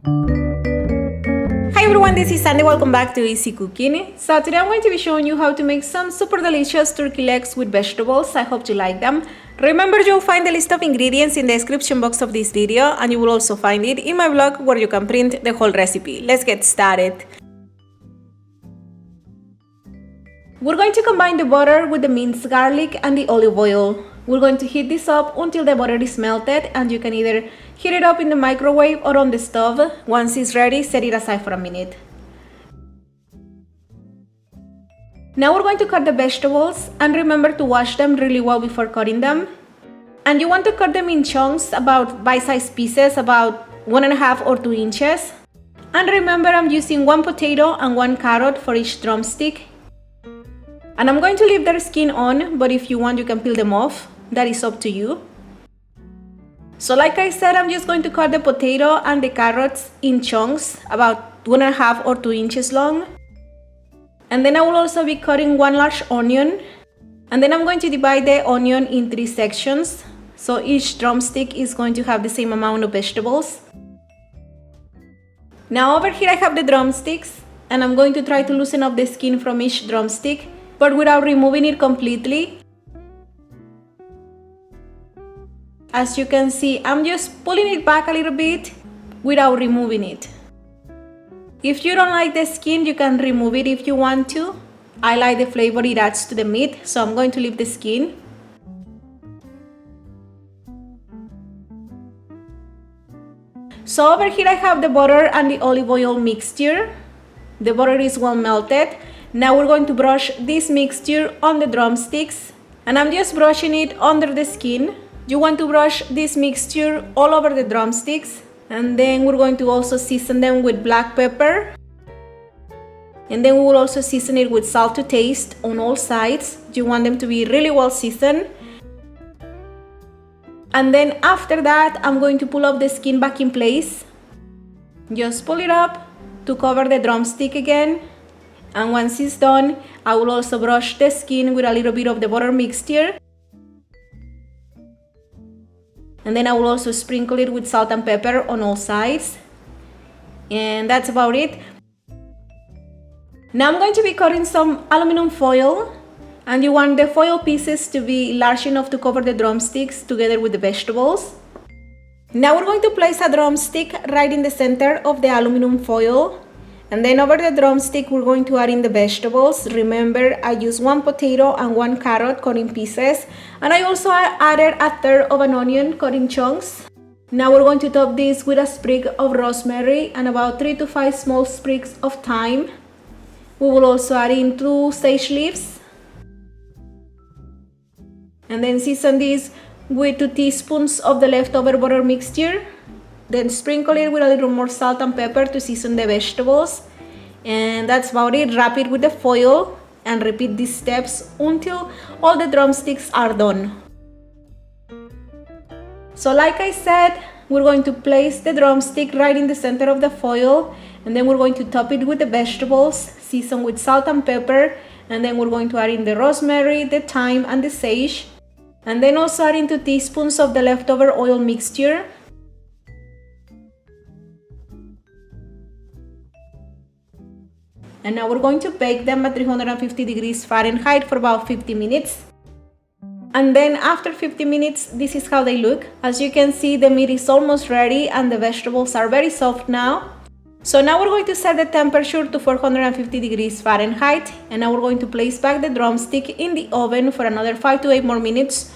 Hi everyone, this is Sandy. Welcome back to Easy Cooking. So today I'm going to be showing you how to make some super delicious turkey legs with vegetables. I hope you like them. Remember, you'll find the list of ingredients in the description box of this video, and you will also find it in my blog where you can print the whole recipe. Let's get started. We're going to combine the butter with the minced garlic and the olive oil. We're going to heat this up until the butter is melted, and you can either heat it up in the microwave or on the stove. Once it's ready, set it aside for a minute. Now we're going to cut the vegetables, and remember to wash them really well before cutting them. And you want to cut them in chunks, about bite-sized pieces, about 1.5 or 2 inches. And remember, I'm using 1 potato and 1 carrot for each drumstick. And I'm going to leave their skin on, but if you want, you can peel them off. That is up to you. So like I said, I'm just going to cut the potato and the carrots in chunks, about 1.5 or 2 inches long. And then I will also be cutting 1 large onion. And then I'm going to divide the onion in 3 sections. So each drumstick is going to have the same amount of vegetables. Now over here I have the drumsticks, and I'm going to try to loosen up the skin from each drumstick, but without removing it completely. As you can see, I'm just pulling it back a little bit without removing it. If you don't like the skin, you can remove it if you want to. I like the flavor it adds to the meat, so I'm going to leave the skin. So over here I have the butter and the olive oil mixture. The butter is well melted. Now we're going to brush this mixture on the drumsticks, and I'm just brushing it under the skin. You want to brush this mixture all over the drumsticks, and then we're going to also season them with black pepper, and then we will also season it with salt to taste on all sides. You want them to be really well seasoned. And then after that, I'm going to pull up the skin back in place. Just pull it up to cover the drumstick again. And once it's done, I will also brush the skin with a little bit of the butter mixture. And then I will also sprinkle it with salt and pepper on all sides. And that's about it. Now I'm going to be cutting some aluminum foil. And you want the foil pieces to be large enough to cover the drumsticks together with the vegetables. Now we're going to place a drumstick right in the center of the aluminum foil. And then over the drumstick, we're going to add in the vegetables. Remember, I used 1 potato and 1 carrot cut in pieces. And I also added 1/3 of an onion cut in chunks. Now we're going to top this with a sprig of rosemary and about 3 to 5 small sprigs of thyme. We will also add in 2 sage leaves. And then season this with 2 teaspoons of the leftover butter mixture. Then sprinkle it with a little more salt and pepper to season the vegetables. And that's about it. Wrap it with the foil and repeat these steps until all the drumsticks are done. So like I said, we're going to place the drumstick right in the center of the foil, and then we're going to top it with the vegetables, season with salt and pepper, and then we're going to add in the rosemary, the thyme, and the sage. And then also add in 2 teaspoons of the leftover oil mixture. And now we're going to bake them at 350 degrees Fahrenheit for about 50 minutes. And then after 50 minutes, this is how they look. As you can see, the meat is almost ready and the vegetables are very soft now. So now we're going to set the temperature to 450 degrees Fahrenheit. And now we're going to place back the drumstick in the oven for another 5 to 8 more minutes,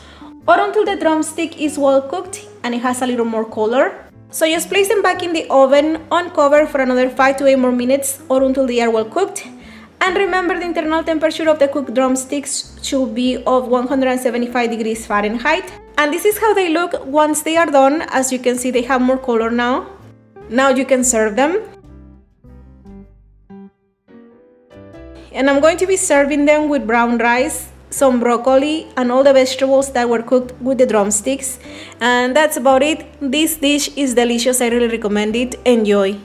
or until the drumstick is well cooked and it has a little more color. So just place them back in the oven on cover for another 5 to 8 more minutes, or until they are well cooked. And remember, the internal temperature of the cooked drumsticks should be of 175 degrees Fahrenheit. And this is how they look once they are done. As you can see, they have more color now. Now you can serve them. And I'm going to be serving them with brown rice, some broccoli, and all the vegetables that were cooked with the drumsticks. And that's about it. This dish is delicious. I really recommend it. Enjoy.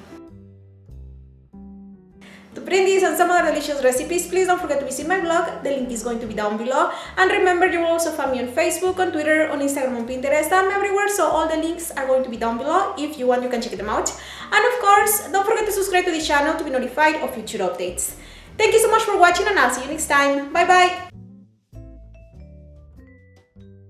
brindis and some other delicious recipes, please don't forget to visit my blog. The link is going to be down below. And remember, you will also find me on Facebook, on Twitter, on Instagram, on Pinterest. I'm everywhere, so all the links are going to be down below. If you want, you can check them out. And of course, don't forget to subscribe to the channel to be notified of future updates. Thank you so much for watching, and I'll see you next time. Bye bye!